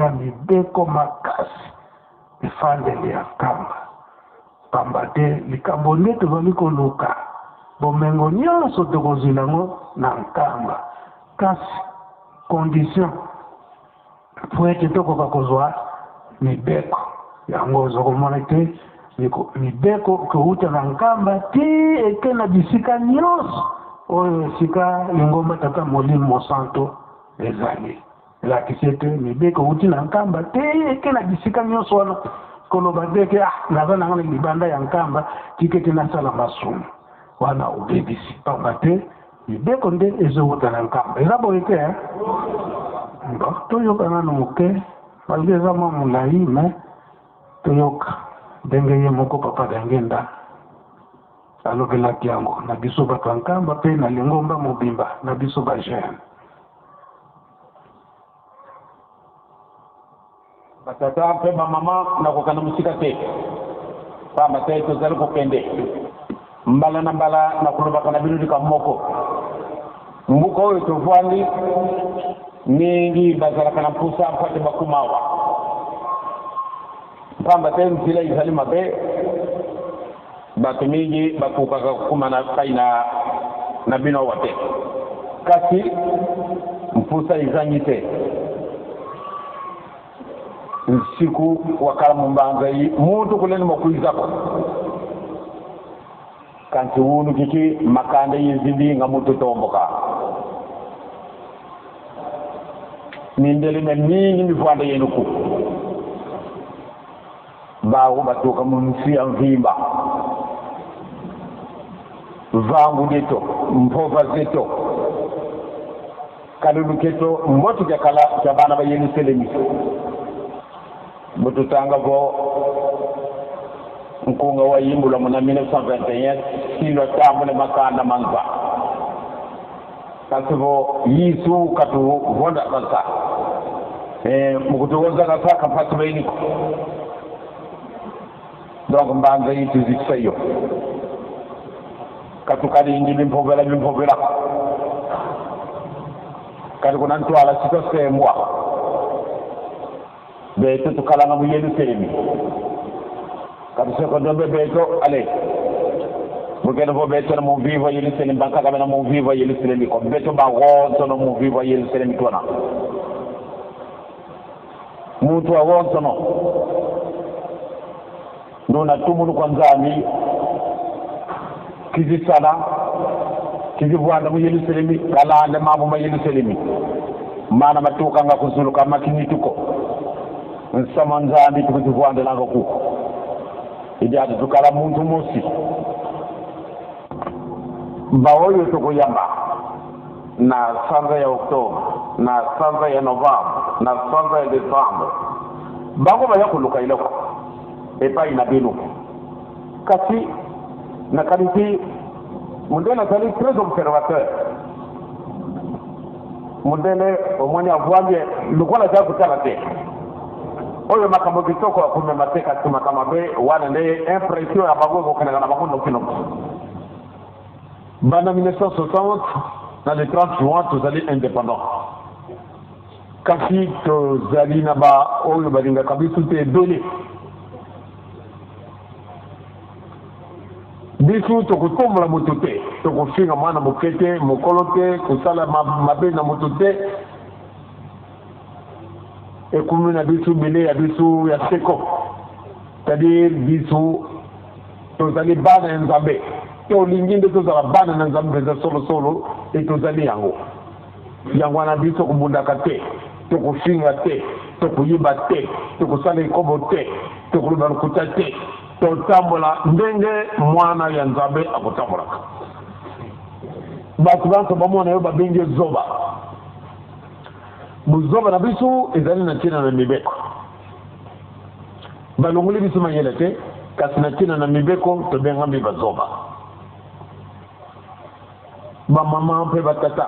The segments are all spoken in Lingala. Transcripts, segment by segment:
mibeko makasi efandeli ya nkamba pamba te likambo nde tozali koluka bomengo nyonso tokozwila yango na nkamba kasi condition po ete tokoka kozwa mibeko yango ozokomona te mibeko kouta na nkamba ti eke na bisika nyonso oyo esika lingomba tata molimo mosanto ezali elakisi ete mibeko outi na nkamba te eke na bisika nyonso wana koloba te eke naza nanga na libanda ya nkamba tika ete nasala masumu wana obebisi pamba te mibeko nde ezowuta na nkamba eza boye te toyoka nano moke malgré eza mwa molai me toyoka ndenge ye moko papa dangenda alobelaki yango na biso bato ya nkamba mpe na lingomba mobimba na biso bagene batata mpe bamama nakokana mosika te pamba te tozali kokende mbala na mbala na kolobaka na bino lika moko mbuka oyo tovwandi mingi bazalaka na mpusa mpate bakumawa pamba te nzela ezali mabe bato mingi bakokaka kokuma kai na bino awa te kasi mpusa ezangi te siku wakala mumbanza yi muntu kuleni makuizako kanti wunu kiki makanda yizindi nga mutu tomboka nindelime mingi mifwanda yenuku bawo batuka munsi ya mvimba vangu neto mpova zeto kalulu keto mbotu jakala jabana ba yenu selemi bututanga vo nkunga wa yimbula muna 1921 silo tambule makanda manza kasivo yisu katu vonda kansa mukutuwoza kasa kapatu bainiko donc mbanza yitu zisayo katukali ingi bimpovela kali kuna ntwala sito sembwa beto tukalanga mu yenu selemi kabisa ko dombe beto ale bugeno bo beto na mu viva yenu selemi banka kama na mu viva yenu selemi ko beto ba wonto no mu viva yenu selemi tona mutu wa wonto no nuna tumunu kwa nzami kizi sana kizi bwanda mu yenu selemi kala ande mamu ma yenu selemi mana matuka nga kuzulu kama kinituko nsama nzambi tukuzivwanda nanga kuko ijadi tukala muntu musi bawoyo tukuyamba na sanza ya oktoba na sanza ya novemba na sanza ya desemba bango bayakuluka iloko epa inabinu kasi na kanisi mundele zali très observateur mundele omwani avwambye lukola za kutala te oyo makambo bitoko akume mateka tuma kama be wana nde impression ya bagogo kana na bakondo kino bana 1960 na le 30 juin tozali indépendant kasi tozali na ba oyo balinga kabisu te dole bisu tokutombola moto te tokofinga mwana mokete mokolo te kosala mabe na moto te ekumi na bisu bele ya bisu ya seko c'est-à-dire bisu tozali bana ya nzambe te olingi nde tozala bana na nzambe mpenza solosolo e tozali yango wana biso kobundaka te tokofinga te tokoyiba te tokosala ekobo te tokoloba lokuta te totambola ndenge mwana ya nzambe akotambolaka bato banso bamona yo babengi zoba buzoba na biso ezali na ntina na mibeko balongoli biso mayele te kasi na ntina na mibeko tobengambi bazoba bamama mpe batata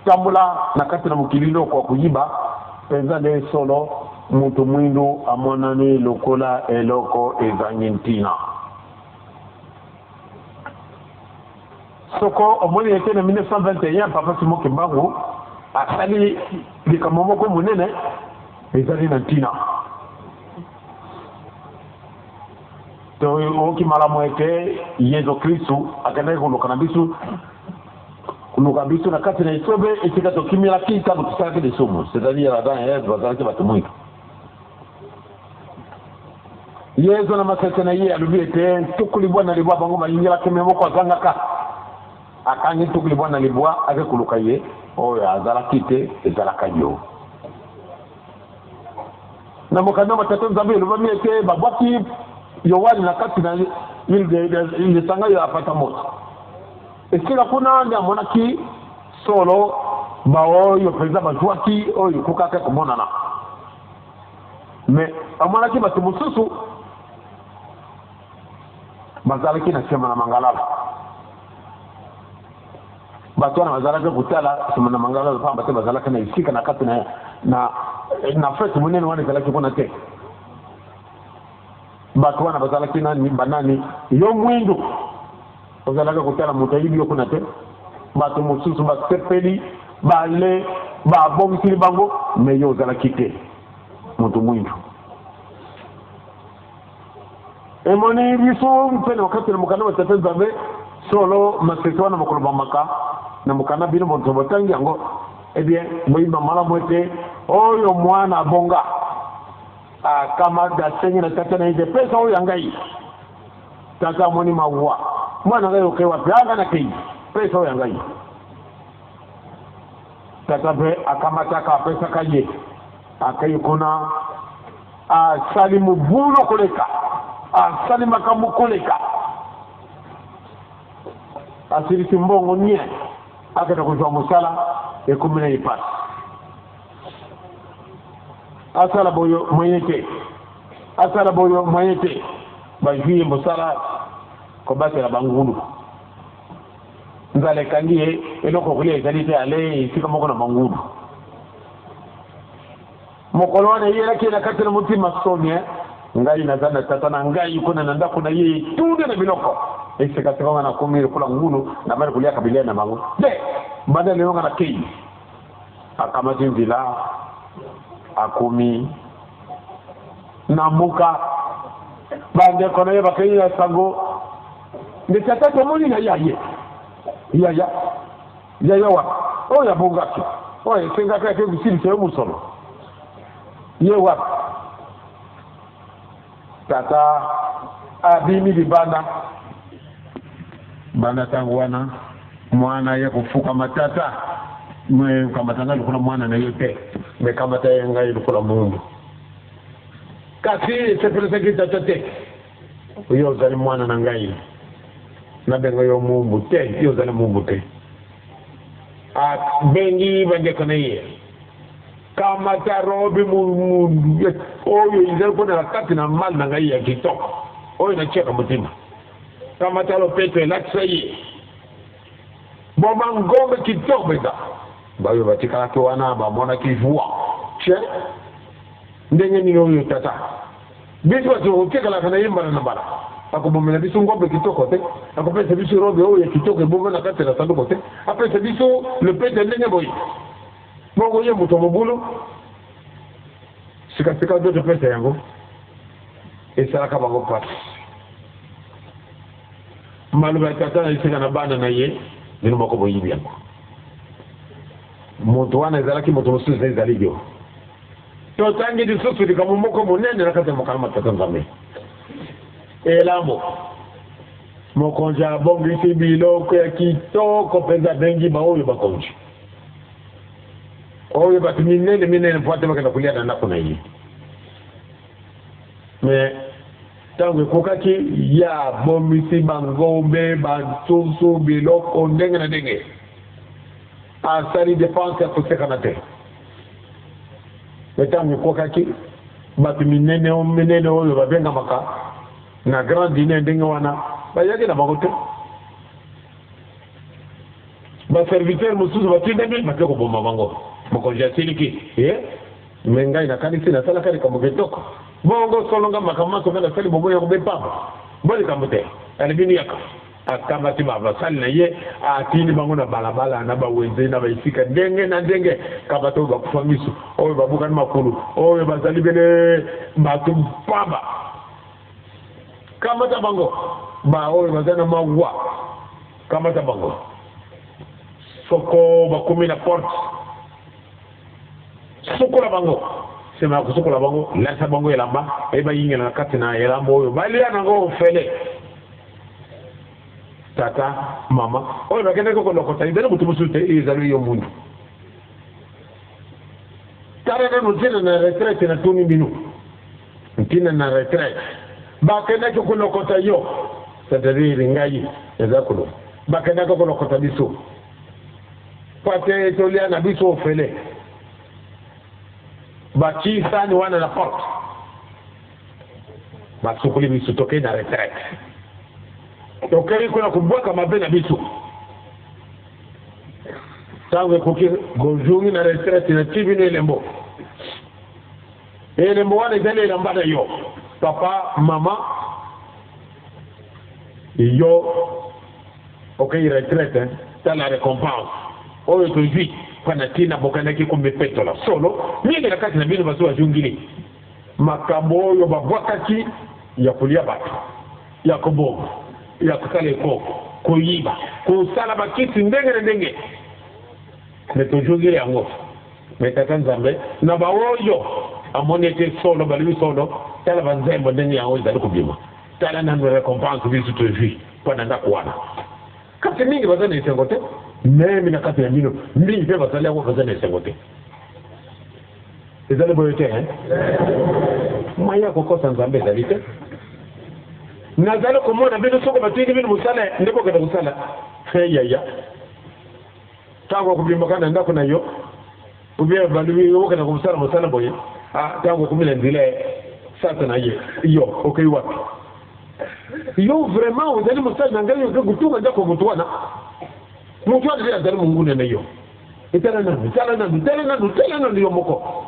tambola na kati na mokili loko koyiba mpenza nde solo mutu mwindu amonani lokola eloko ezangi ntina soko omoni ete na 1921 papa Simon Kimbangu asali likambo moko monene ezali na ntina to oki malamu ete Yesu Kristu akendaki koluka na biso kuluka biso na kati na esobe esika tokimilaki ntango tosalaki lisumu, c'est-à-dire Adam et Ève bazalaki bato mwitu. Yesu na masese na ye alobi ete tukuli bwana libwa bango bayingelaki me moko azangaka akangi tukuli bwana libwa ake koluka ye oyo azalaki te ezalaka yo na mokanda matata nzambe elobami ete babwaki Yohani na kati na ile sanga yo apata moto esika kuna nde amonaki solo baoyo mpenza bazwaki oyo kokaka komonana me amonaki bato mosusu bazalaki na nsima na mangalala bato wana bazalaki kotala nsima na mangalala pamba te bazalaki na esika na kati na fete monene wana ezalaki kuna te bato wana bazalaki nani banani yo mwindu ozalaka kotala moto ayibi yo kuna te bato mosusu basepeli bale babongisili bango me yo ozalaki te moto mwindu emoni biso mpene wakati na mokanda batata nzambe solo masese wana mokolo bamaka na mokanda bino moto botangi yango ebien boyimba malamu ete oyo mwana abonga kama dasengi na tata na ide pesa oyo yangai tata moni mawa mwana ngai okewa pianga na kei pesa oyo yangai tata pe akamataka pesa kaje akai kuna salimu bulo koleka salima kamu koleka asirisi mbongo nye akata kujwa musala ekumina ipasi asala boyo moyete bajuye musala ko batela bangulu nzale kangie eloko kulia ezalite ale isika moko na bangulu mokolo wana yera kina kati na mutima somye ngai nazana tata na ngai kuna na ndako na ye tude na biloko esika sika na kumira kula ngulu na bali kulia kabila na bangu de banda leo na kei akamati nzila akumi na muka bande kona ye bakenya ya sango de tata to moni na yaye yaya wa oya bongaki oya senga ka ke bisiri se musolo ye wa tata abimi libanda banda tangu wana mwana ye kufuka matata mwe kama tanga lukula mwana na yote me kama tayenga lukula mungu kasi sepelese kita tete uyo zali mwana na ngai na bengo yo mungu te yo zali mungu te bengi bande kanaye kama tarobi mungu oyo izali kuna kati na mal na ngai ya kitoko oyo na cheka mutima kama talo peto la tsayi boma ngombe kitoko beta bayo batikala ke wana ba mona kivua che ndenge ni oyo tata biso bato tekala kana yimba na bala akobomela biso ngombe kitoko te akopesa biso robe oyo kitoko ebomba na kati na sanduku te apesa biso le pete ndenge boyi bongo ye muto mobulu sika dote pesa yango esalaka bango pasi maluba tata na isika na bana na ye nino moko boyibi yango moto wana ezalaki moto mosusu ezali yo totangi lisusu likamu moko monene na kati ya mokala matata nzambe elamo mokonzi abongisi biloko ya kitoko mpenza bengi baoyo bakonzi oyo bato minene po ate bakenda kolia na ndako na ye me ntango ekokaki ya bomisi bangombe basusu biloko ndenge na ndenge asali dépense ya kosekana te ntango ekokaki bato minene oyo babengamaka na grand dîner ndenge wana bayaki na bango te baserviteur mosusu batindami bake koboma bango mokonzi asiliki me ngai nakanisi nasalaka likambo kitoko bongo solonga makambo maso nga nasali bomo ya kobepamba bo likambo te alibini yaka akamati bavasali na ye atindi bango na balabala na bawenze na baisika ndenge na ndenge kabato bakufa miso oyo babukani makulu oyo bazali bele bato pamba kamata bango ba oyo bazali na mawa kamata bango soko bakumi na porte sokola bango sema kusokola bango lasa bango elamba eba yinga na kati na elamba oyo balia nango fele tata mama oyo bakende ko lokota ndele mutu musute izali yo mundu tare na mutina na retraite na tuni binu mutina na retraite bakende ko lokota yo c'est-à-dire ngai ezakulo bakende ko lokota biso pate tolia na biso fele baki sani wana na porte basukuli biso toke na retraite tokeri kuna kubwaka mabe na biso tangu kuki gonjungi na retraite na tibi ne lembo wana zele lambada yo papa mama yo okay retraite ta la récompense oyo tujui pana tina bokanaki kumbe petola solo nyingi na kati na bino baso wajungili makambo oyo babwakaki ya kulia batu ya kobogo ya kusala ekoko kuyiba kusala bakisi ndenge na ndenge netujungili yango metata nzambe na bawoyo amoni ete solo balibi solo tala banzembo ndenge yango ezali kubima tala nanu récompense biso tujui pana ndakuwana kasi mingi bazana esengo te même na kati ya bino mingi pe bazali yango bazana esengo te ezali boyo te mwaya kokosa nzambe ezali te nazali komona bino soko batindi bino musala ndeko kenda kusala yaya tango kubimaka na ndako na yo ubie balubi wokenda kusala musala boye tango kumila ndile sasa na ye yo okay wapi yo vraiment uzali musala na ngai yo kutunga ndako kutuana mutu wa ndile ndali mungune na yo itala na ndiyo moko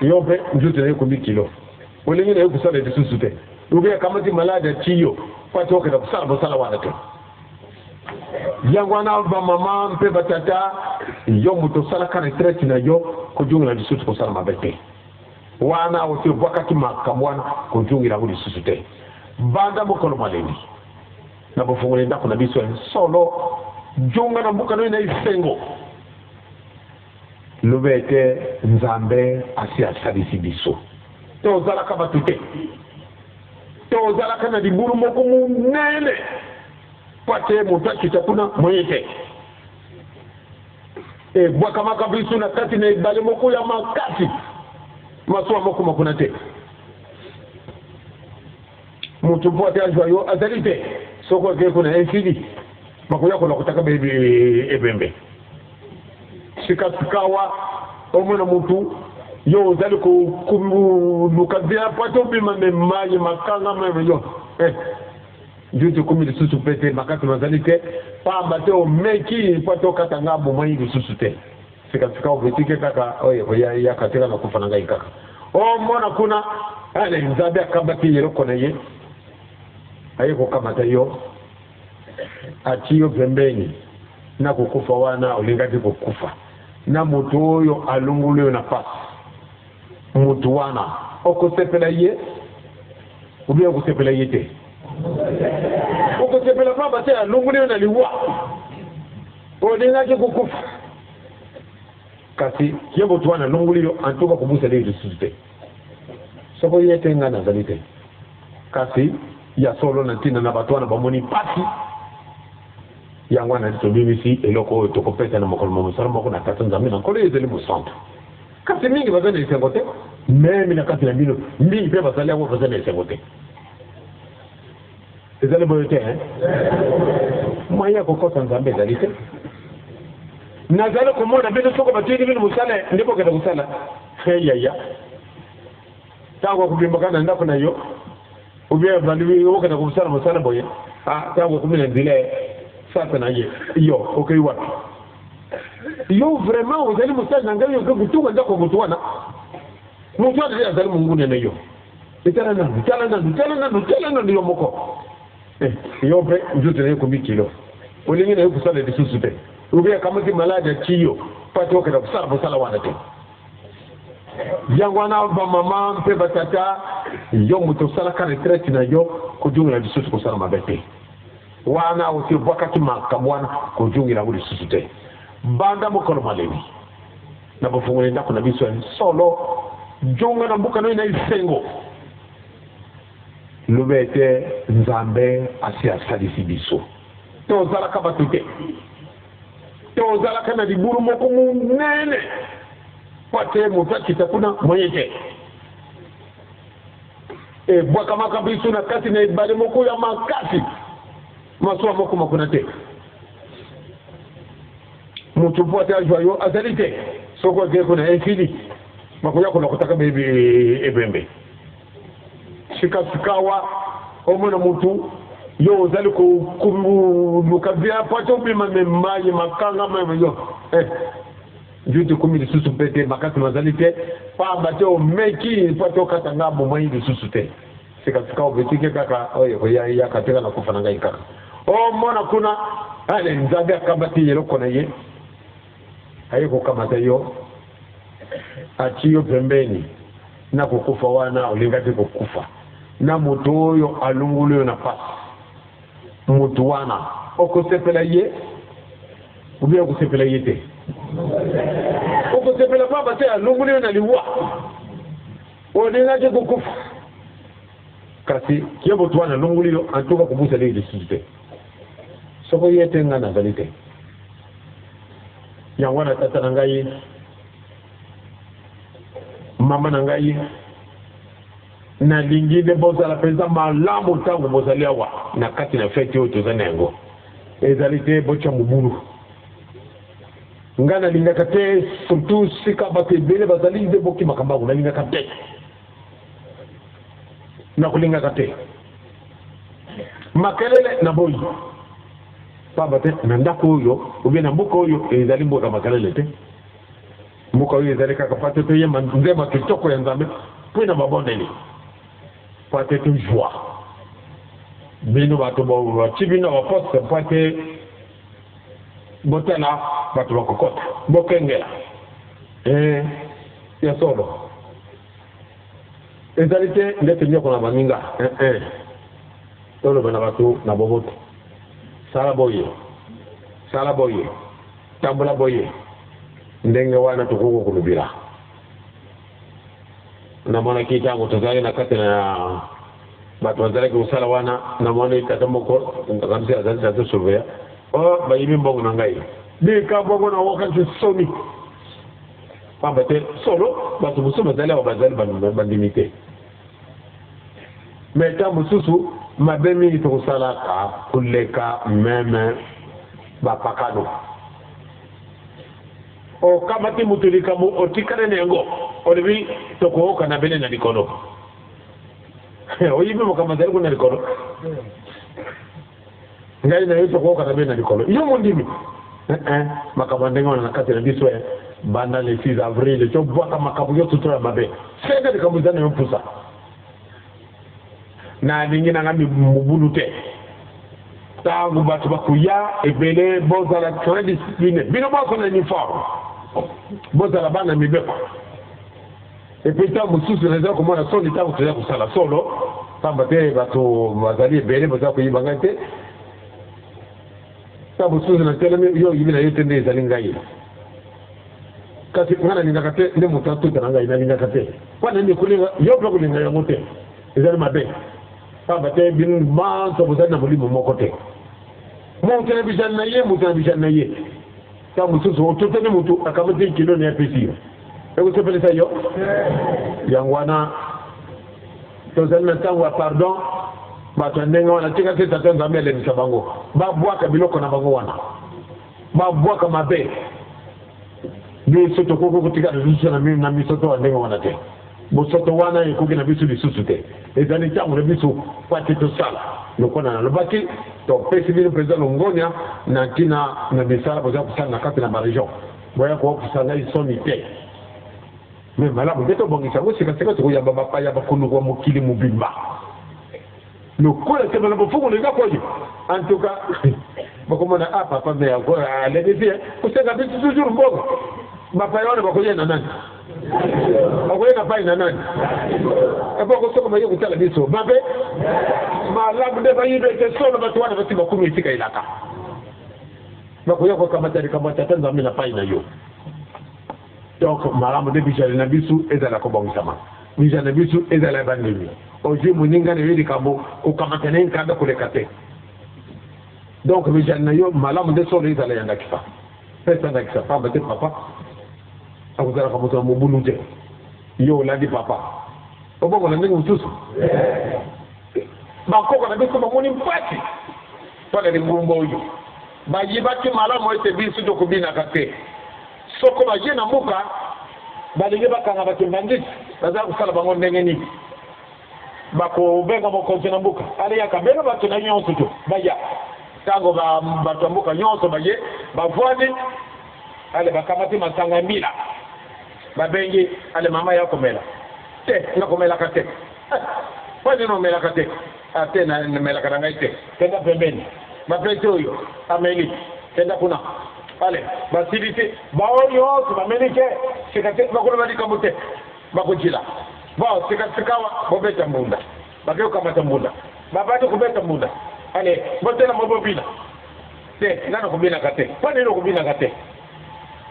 yo pe njute na yo kumbi kilo welengi na yo kusala disusu te ubia kamati malade chiyo pati okenda kusala musala wana te yangwana ba mama mpe batata yo muto sala ka retraite na yo kujungira disusu kusala mabete wana wote wakati makamwana kujungira ngudi disusu te banda mokolo maleni na bofungule ndako na biso solo jonga na mbuka no na isengo lubete nzambe asi asalisi biso to zala ka batute to zala kana diburu moko munene pate mutaki chakuna moyete bwaka makabisu na kati na ibale moko ya makati maswa moko makuna te mutu pote ajwayo azalite soko ke kuna enfidi makuya kuna kutaka bebe ebembe sikatikawa omona mutu yo zali ku lukazia pato bima memaye makanga meme yo juti kumi lisusu pete makati mazalite pamba te omeki pato katanga bomai lisusu te sikatikawa betike kaka oye ya katika na kufa ngai kaka mona kuna ale nzabe akabaki yero kona ye ayeko kamata yo atiyo pembeni na kukufa wana olingati kukufa na mutu oyo alungulio na pasi mutu wana okosepela ye ubia okosepela ye te okosepela pamba te alungulio na liwa olingati kukufa kasi ye mutu wana alungulio antuka kubusa le lisusu soko ye tenga na zalite kasi ya solo na tina na batwana bamoni pasi yangwana to bibisi eloko to kopeta na mokolo musala moko na tata nzambe na kolo ezeli mu centre kasi mingi bazana isengote même na kati na bino mingi pe bazali yango bazana isengote ezali boyote mwaya kokosa nzambe ezali te nazali komona bino soko batindi bino musala ndeko kenda kusala yaya tango kubimaka na ndako na yo ubia balubi wokenda kusala musala boye tango kumila ndile sasa na ye yo okay wapi yo vraiment uzali musala na ngai yo kutunga ndako kutuana mutu wa ndile azali mungune na yo itala na ndiyo moko yo pe njuto ne ko mikilo olingi na ko sala de susute ubia kama ki malade chiyo pato ka kusala busala wana te yangwana ba mama pe batata yo muto sala ka retraite na yo ko jungira de susu ko sala mabete wana o ti boka ki makamwana ko jungira wuri susute banda mo kono malewi na bafungule ndako na biso solo jonga na mbuka no ina isengo lubete nzambe asi asalisi biso to zala ka batute to zala kana liburu moko munene pate mutaki takuna moyete e bwaka makabisu na kati na ibale moko ya makasi maswa moko makuna te mutu pote ajoyo azalite soko ke kuna infini makoya kuna kutaka bebe ebembe sikawa omona mutu yo zali ko lukavia pato bima memaye makanga mayo juti kumi de susu pete makati mazalite pa bato meki pato katanga bomai de susu te sikawa betike kaka oyo ya kateka na kufananga ikaka o mona kuna ale nzabe akabati yelo kona ye ayiko kama tayo achiyo pembeni na kukufa wana ulingati kukufa na mutu oyo alungulio na pasi mutu wana okosepela ye ubia kusepela ye te okosepela baba te alungulio na liwa ulingati kukufa kasi kia mutu wana alungulio antuka kubusa lili sute soko yete nga na valite yangwana tata na ngai mama na ngai na lingine bozala peza malamu tangu bozalia wa na kati na fete oyo tozana yango ezali te bocha mubulu ngana lingaka te surtout sika bato ebele bazali nde boki makambangu nalingaka te nakolingaka te makelele na boyi pamba te na ndako oyo ubie na mboka oyo ezali mboka makelele te mboka oyo ezali kaka pate to yemba nzema kitoko ya nzambe mpo na mabondeli pate to joie bino bato baci bino baposte pate botela bato bakokota bokengela ya solo ezali te ndete nyoko na baninga toloba na bato na boboto sala boye tambula boye ndenge wana tukuko kulubira na mwana kitango tozali na kati na bato bazali kusala wana na mwana itatamoko ntakamsi azali tato surveya bayimi mbongo na ngai dika mbongo na wakati somi pamba te solo bato musu bazali awa bazali bandimite meta mususu mabe mingi tokusala ka kuleka meme bapakano o kamati mutulika mu otikane nengo olibi tokohoka na bene na likolo oyibi mokamazali kuna likolo ngai na yo tokohoka na bene na likolo yo mondimi makamandenga wana nakati na biso banda le 6 avril to bwaka makabu yo tutoya mabe sega dikamuzana yo pusa na lingina ngami mubulu te tangu batu bakuya ebele bozala très discipliné bino boko na uniforme bozala bana mibeko epi tangu susu na zako mwana soni tangu tuya kusala solo pamba te batu bazali ebele bozala kuyiba ngai te tangu susu na telemi yo yibina yo tende ezali ngai kasi ngana lingaka te nde moto atuta na ngai na lingaka te wana ndi kulinga yo pe kulinga yango te ezali mabe pamba te bin ma to bozali na mulimo moko te monte na bijana ye mutu na bijana ye ta mutu so toto ni mutu akamate kilo ne apesi eko sepele sa yo yangwana to zali na tango pardon bato ndenga wana tika te tata nzambe le nsabango ba bwaka biloko na bango wana ba bwaka mabe bi soto koko kutika na mimi na misoto wa ndenga wana te bosoto wana ekuki na biso lisusu te ezali ntango na biso pati tosala lokona na lobaki topesi bino mpenza longonia na ntina na misala boza kosala na kati na baregion boya kokosanga isoni te me malamu nde tobongisa yango sikasika tokoyamba bapaya bakuluku wa mokili mobimba le quoi c'est dans le fond on les gars quoi en tout cas comment on a papa mais encore à les défier vous savez toujours bon papa yone bakoye na nani akoye na pai na nani ebo ko soko mayo kutala biso babe malamu de bayibe ke solo batu wana bati makumi itika ilaka bakoye ko kama tata na pai na yo donc malamu de bijali na bisu ezala ko bongama bijali na bisu ezala bandimi oje muninga ne yidi kambo ko kama tenen kada kulekate donc bijali na yo malamu de solo ezala yanga kifa pesa na kifa papa de papa akuzala kama mtu mbuluje yo ladi papa obo na ndingu mtusu bakoko na biso bamuni mpati pale ni ngumbo huyo bajibaki malamu ete bisu to kubina kate soko baje na muka balinge bakanga bakimbangisi baza kusala bango ndenge nini bako benga mokonzi na mbuka ale yakabena batu na nyonso to baya tango batu mbuka nyonso baje bavwani ale bakamati masanga mbila babengi ale mama yako mela te ngakomela kate kwani no mela kate ate na mela karanga ite tenda pembeni mapete huyo ameli tenda kuna ale basilite baoyo tumenike sikate bakuru badika mute bakujila bao sikatikawa bobeta munda bageo kama tambunda babatu kubeta munda ale botela mobobila te nana kubina kate kwani no kubina kate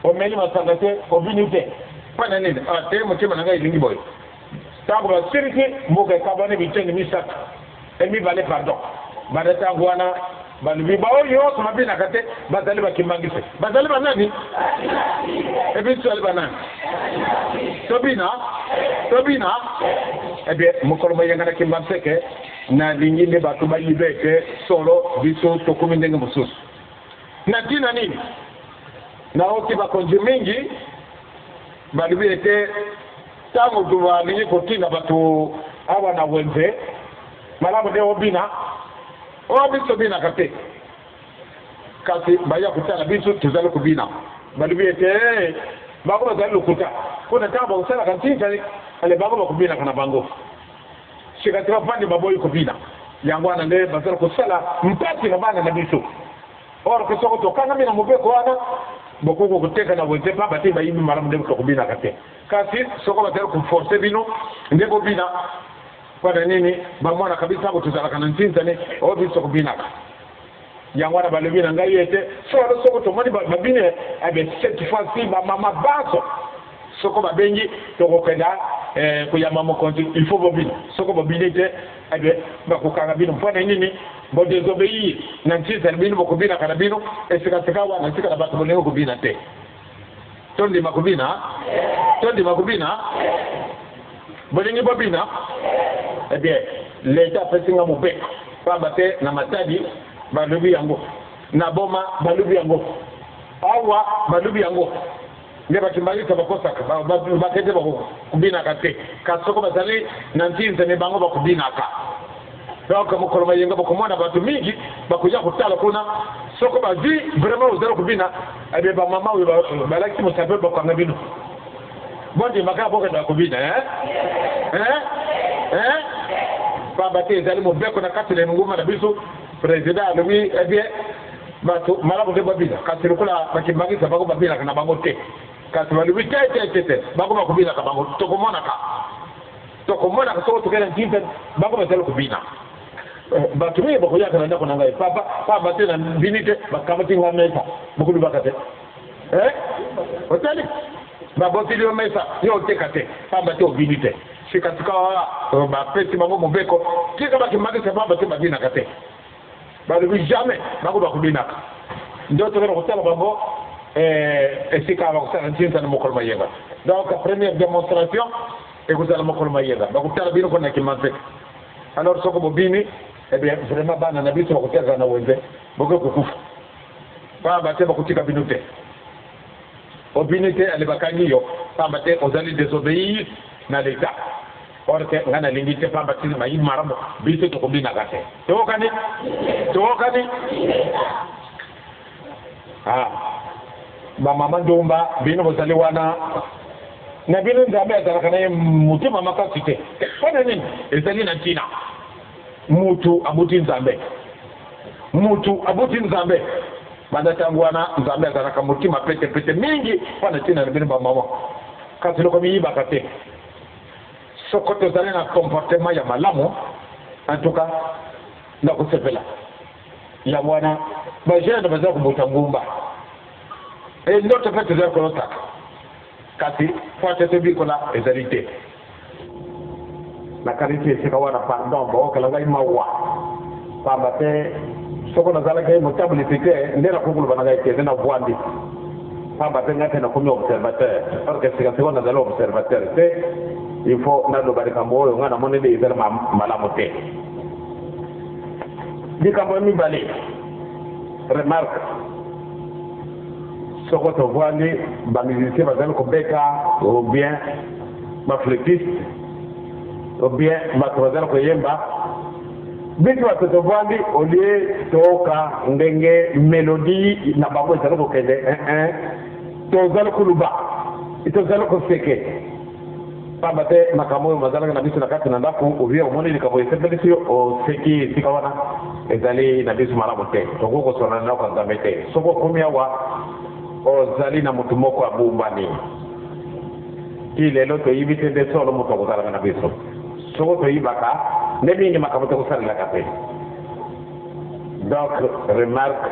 omeli masangate obinite pana nini te mutima nanga ilingi boy tango ba siriki mboka kabane bitenge misaka emi bale pardon bada tango wana balubi baoyo kumabina kate bazali bakimbangise bazali banani ebi swali banani tobina ebe mukolo mayanga na kimbanseke na lingine batu bayibeke solo biso tokumi ndenge mususu na tina nini na oti bakonji mingi balubi ete tango tuwa ninyi kotina batu awa na wenze malamu de obina obiso bina kate kasi baya kutana biso tuzalo kubina balubi ete bako bazalo kuta kuna tamba usala kantinja ale bako bakubina kana bango shikatira pande baboyi kubina yango ana nde bazalo kusala mpati na bana na biso oro kisoko tokanga mina mubeko wana bokoko kuteka na wenze papa te bayibi malamu de kubina kate kasi soko bazalo kuforce bino ndebo bina kwa nini bamwana kabisa kutuzala kana ntinza ne obiso kubina yangwana balebina ngayete solo soko to moni babine abe cette fois ci ba mama baso soko babengi to kokenda kuyama mokonzi il faut bobina soko bobinete abe bakukanga bino mpona nini bo désobéir na ntinza bino bokubina kana bino esikatikawa na sikala bato bolengo kubina te tondi makubina bolingi bobina eh bien l'état pesinga mube pabate na matadi balubi yango na boma balubi yango awa balubi yango ne bakimbalika bakosa bakete bako kubina kate kasoko bazali na ntinze ne bango bakubina ka donc mukolo mayenga bakomona batu mingi bakuja kutala kuna soko bazi vraiment uzalo kubina ebe ba mama we balaki musabe bakanga bino bondi makabo ka kubina baba te zali mo beko na katile nguma na biso president lui bien bato malamu de babila katile kula bakimangisa bako babila kana bango te katile lui tete bako bakubina ka bango tokomona ka so tukena ntinta bako bazalo kubina bato me bako yaka na ndako ngai papa te na binite bakamati ngameta bukulu bakate otali babotili omesa yo tekate papa te obinite katika ba pesi bango mobeko kika bakimagisa baba te babina kate balubi jamais bako bakubina ndio tokero kutala bango esika bakutala ntinza na mokolo mayenga donc première démonstration ekutala mokolo mayenga bakutala bino kona kimanze alors soko bobini eh bien vraiment bana na biso bakutala na wenze boko kukufa baba te bakutika binute obinite ale bakangiyo baba te ozali désobéir na l'état orke ngana lingite pamba tini mayi maramo bise to kubina kate tokani ba mama ndomba bino bozali wana na bino nzambe azalaka na mutima makasite kana nini ezali na tina mutu abuti nzambe banda tangwana nzambe azalaka mutima pete mingi wana tina bino ba mama kasi loko miyiba kate sokoto zale na comportement ya malamu en tout cas na kusepela ya mwana bajana baza kubuta ngumba ndoto pete za kolota kasi fuate tebikola ezalite la karite sikawana pardon bo kala ngai mawa pamba te soko na zala kay motable pite ndela kugulu bana ngai tena vwandi pamba te ngate na komi observateur parce que sikawana zala observateur te il faut na do barika moyo ngana monede izala malamu te dikambo mi bale remarque soko to vwandi ba musicien bazali ko beka ou bien ba flûtiste ou bien bato bazala koyemba bitu watoto vwandi olie toka ndenge melodi na bango ezala kokende tozala koluba tozala koseke pamba te makambo oyo bazalaka na biso na kati na ndako ovie omoni likambo esepelisi oseki esika wana ezali na biso malamu te tokoki kosona na ndako ya nzambe te soki okomi awa ozali na motu moko abumbani ti lelo toyibi te nde solo moto akozalaka na biso soko toyibaka nde mingi makambo tokosalelaka te donc remarque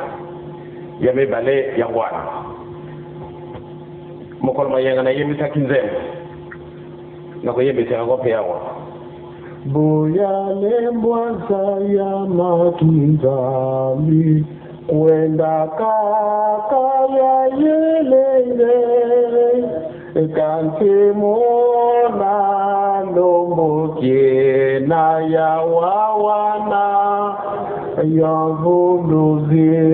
ya mibale yango wana mokolo mayenga nayebisaki nzembo nakoyebisaka ngo mpe yango buyale mbwaza ya matunzami kwenda kaka ya yelele kante mona lombokie na ya wawana ya vuluzia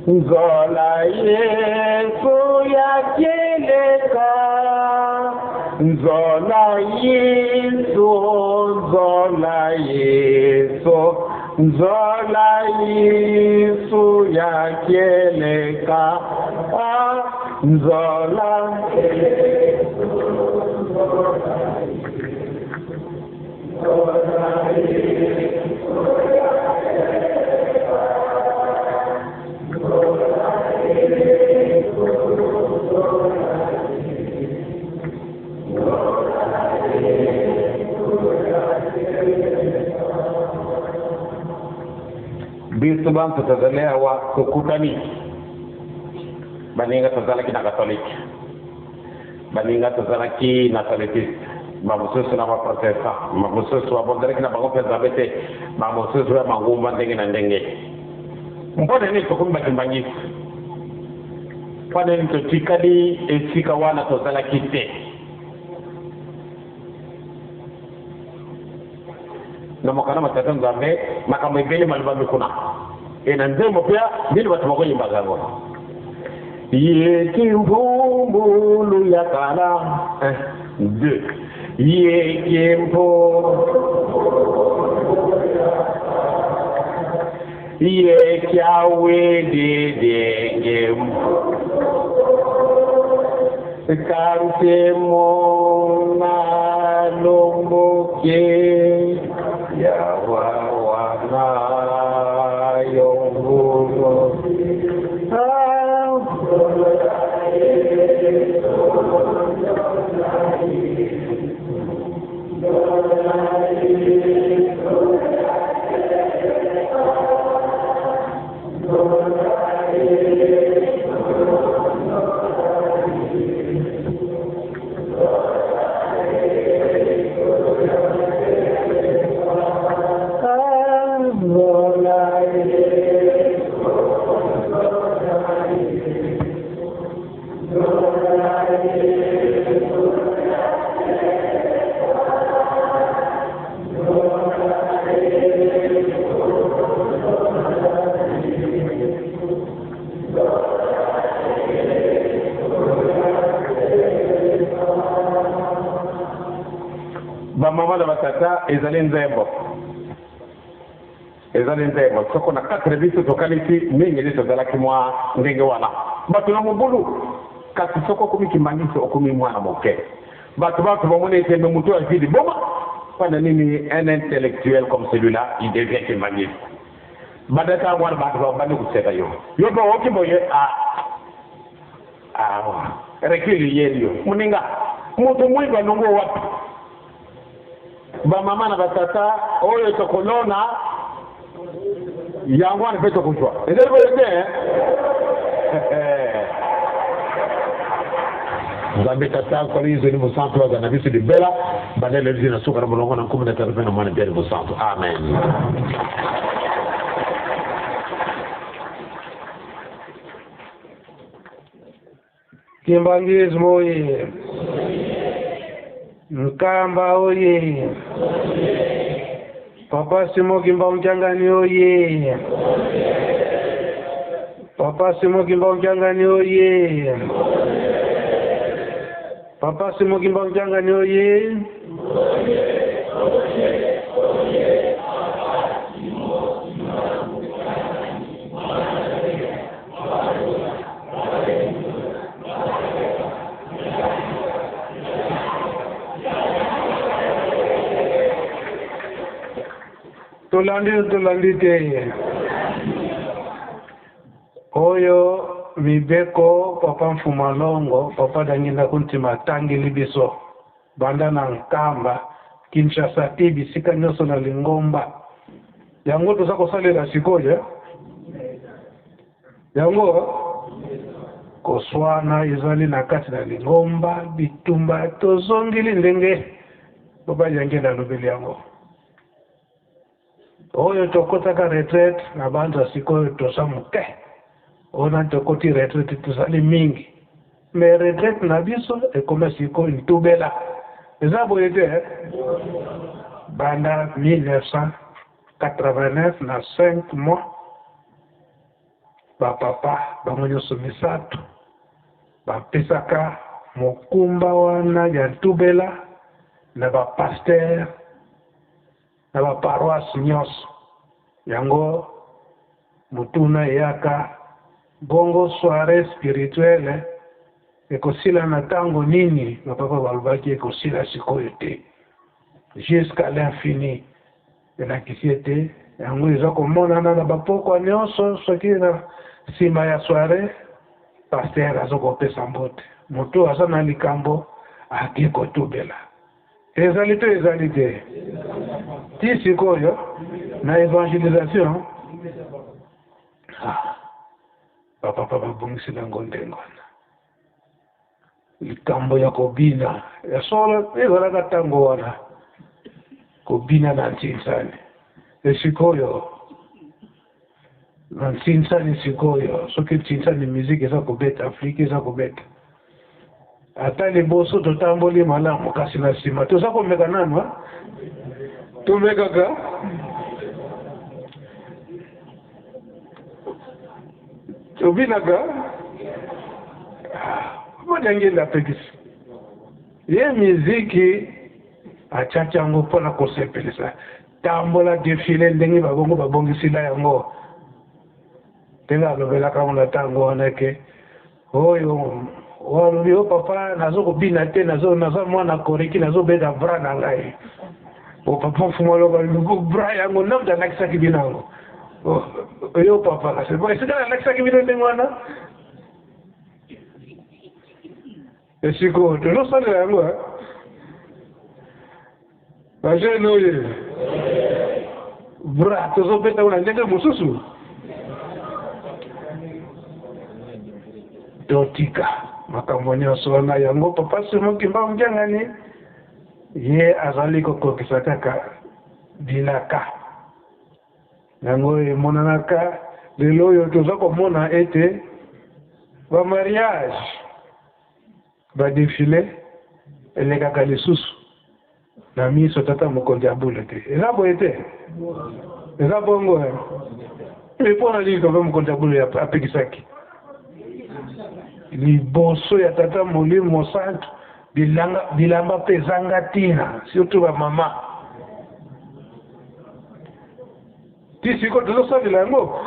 nzola Yesu ya keleka nzola Yesu ya keleka nzola bisu bantu tazalea wa kukutani baninga tazalaki na katoliki baninga tazalaki na salutiste bamosusu na baprotestant bamosusu babondelaki na bango mpe nzambe te bamosusu ya mangumba ndenge na ndenge mpona nini tokomi bakimbangisi mpona nini totikali esika wana tozalaki te na mokana matata nzambe makambo ebele malibambi kuna ena nzembo pia bili bato bakoyimbaga yango yekimbumbulu ya kala 2 yekyawededenge kantemo lomboke yawawana yongumo bamama na batata ezali nzembo soko na 4 biso tokanisi mingi nde tozalaki mwa ndenge wana bato na mobulu kasi soko kumi kimangisi okumi mwana moke batu bamone tembe muto akili boma pana nini un intellectuel comme celui-là il devient kimangisi badata mwana batu bandi kuseta yo ba okimoye rekili yelio muninga mutu mwiba nungo wapi ba mama na batata oyo tokolona yango ana peto kuchwa ndio bote Zambe tata kwa hizo ni musantu wa na visu di bela badala zina suka na mulongo na 13 na mwana bia musantu amen. Kimbangizi oye, Nkamba oye, Papa Simo Kimba Mchangani oye, Papa Simo Kimba Mchangani oye, Papa Simo Kimba Mchangani oye. Tulandite oyo mibeko papa Mfumalongo papa dangina kuntima tangi libiso banda na Nkamba Kinshasa tibi sika nyoso na Lingomba yango toza kosalela sikoya yango koswana izali na kati na Lingomba bitumba tozongili ndenge baba yange na lobeli yango oyo tokotaka retraite na banza sikoyo tosa muke ona tokoti retraite tozali mingi mais retraite na biso ekoma sikoyo ntubela eza boye te banda 1989 na 5 mois bapapa bango nyonso misato bapesaka mokumba wana ya ntubela na bapaster na baparoise nyonso yango mutuna eyaka bongo soirée spirituelle ekosila na tango nini bapapa balobaki ekosila sikoyo te jusqu'à l'infini elakisi ete yango eza komonana na bapokwa nyonso soki na nsima ya soirée paster azokopesa mbote moto aza na likambo ake kotubela ezali te ti sikoyo na evangelisation bapapa babongisila ngo ndengo wana likambo ya kobina ya solo ezalaka ntango wana kobina na ntinsani esikoyo na ntinsani sikoyo soki ntinsani miziki eza kobeta afrika eza kobeta ata liboso totamboli malamu kasi na nsima toza komeka nanu tomekaka tobinaka modangeli apekisi ye miziki atiaki yango mpona kosepelisa tambola defile ndenge babongisila yango ndenge alobelaka ngo na ntango wana ke oyo walobi o papa nazokobina te naza mwana koreki nazobeta bra na ngai o papa Mfumalongo bra yango namda alakisaki bino yango oyo papa kasi esika alakisaki bino ndenge wana esiko tozosalela yango bajene oye bra tozobeta una ndenge mosusu totika makambo nyonso wana yango papa Simo Kimba Mchangani ye azali kokokisa kaka bilaka yango emonanaka lelo oyo toza komona ete bamariage badefile elekaka lisusu na miso tata mokonzi ya bule te eza boye te eza bongo mpona nini kava mokonzi ya bule apekisaki liboso ya tata Molimo Santu bilamba mpe ezanga ntina surtout bamama ti siko tozosalela yango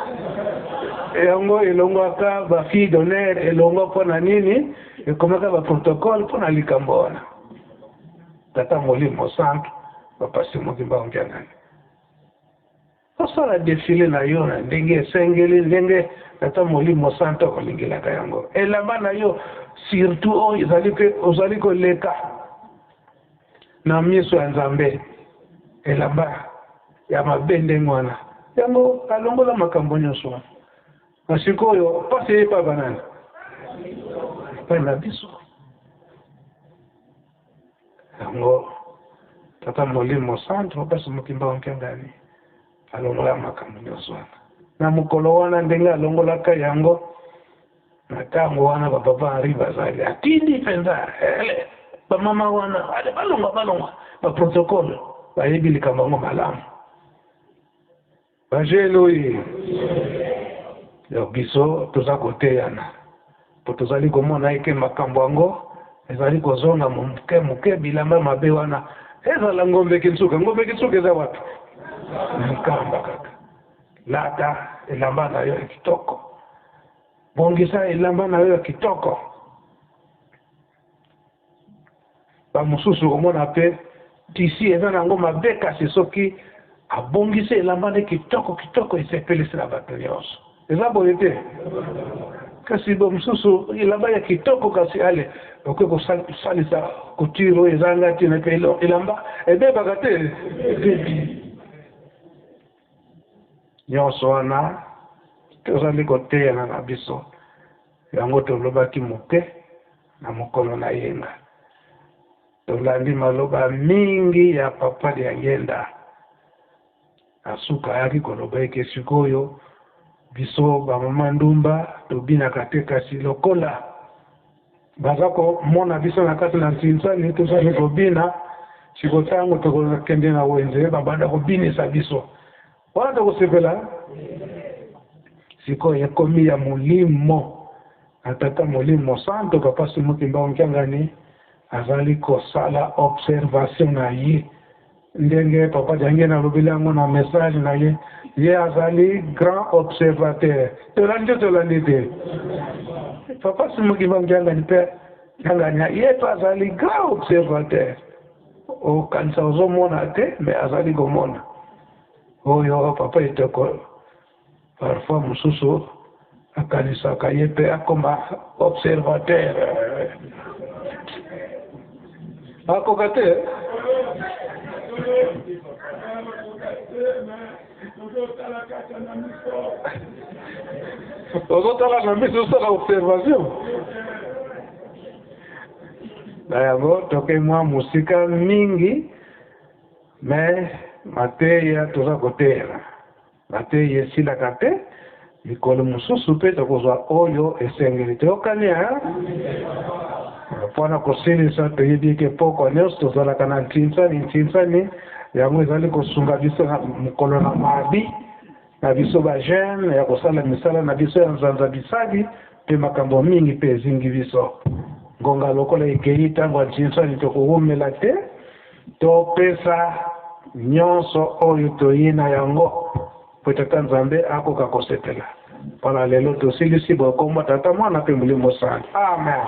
yango elongo ka ba fille d'honneur elongo pona nini ekomaka ba protocole pona likambo wana tata molimo santo bapasi mokimba ongiangani osala défilé na yo na ndenge esengeli ndenge tata molimo santo kolingelaka yango elamba na yo surtout oyo ozali koleka na miso ya nzambe elamba ya mabe ndenge wana yango alongola makambo nyonso wana nasikoyo pasi epa banani epai na biso yango tata molimo santo bapasi mokimba onkengani alongola makambo nyonso wana na mokolo wana ndenge alongolaka yango na ntango wana bapapa henri bazali atindi mpenza bamama wana ale balongwa baprotokole bayebi likambo yango malamu bajeloyi yo biso toza koteyana po tozali komona eke makambo yango ezali kozonga moke bilamba mabe wana ezala ngombe kinsuka eza wapi likamba kaka lata elamba na yo ya kitoko bongisa elamba na yo ya kitoko bamosusu komona mpe tisi eza nango mabe kasi soki abongisa elamba ne kitoko esepelisi na bato nyonso eza boye te kasi bamosusu elamba ya kitoko kasi ale okoki kosalisa couture oyo ezanga ntina mpe elamba ebebaka te ebebi nyonso wana tozali koteyana na biso yango tolobaki moke na mokolo na yenga tolandi maloba mingi ya papa ya ngenda asuka ayaki koloba eke sikoyo biso bamama ndumba tobinaka te kasi lokola baza komona biso na kati na ntinsani tozali kobina siko ntango tokokende na wenze babanda kobinisa biso wana tokosepela sikoyo ekomi ya molimo na tata molimo santo papa simokimba onkiangani azali kosala observation na ye ndenge papa jangena alobeli yango na message na ye ye azali grand observateur tolandi te papa simokimba onkiangani mpe yangani ye mpe azali grand observateur okanisa ozomona te me azali komona oyo papa etoko parfois mosusu akanisaka ye mpe akoma observateur akoka te ozotala na miso osala observation na yango toke mwa mosika mingi me mateya toza koteyela mateya esilaka te mikolo mosusu mpe tokozwa oyo esengeli toyokania mpona kosilisa toyebi eke poko nyonso tozalaka na ntinsani yango ezali kosunga biso na mokolo na mabi na biso bagene ya kosala misala na biso ya nzanza bisali mpe makambo mingi mpe ezingi biso ngonga lokola ekei ntango ya ntinsani tokowumela te topesa nyonso oyo toyi na yango po tata nzambe akoka kosepela mpona lelo tosilisi bokombo tata mwana mpe molimo santo amen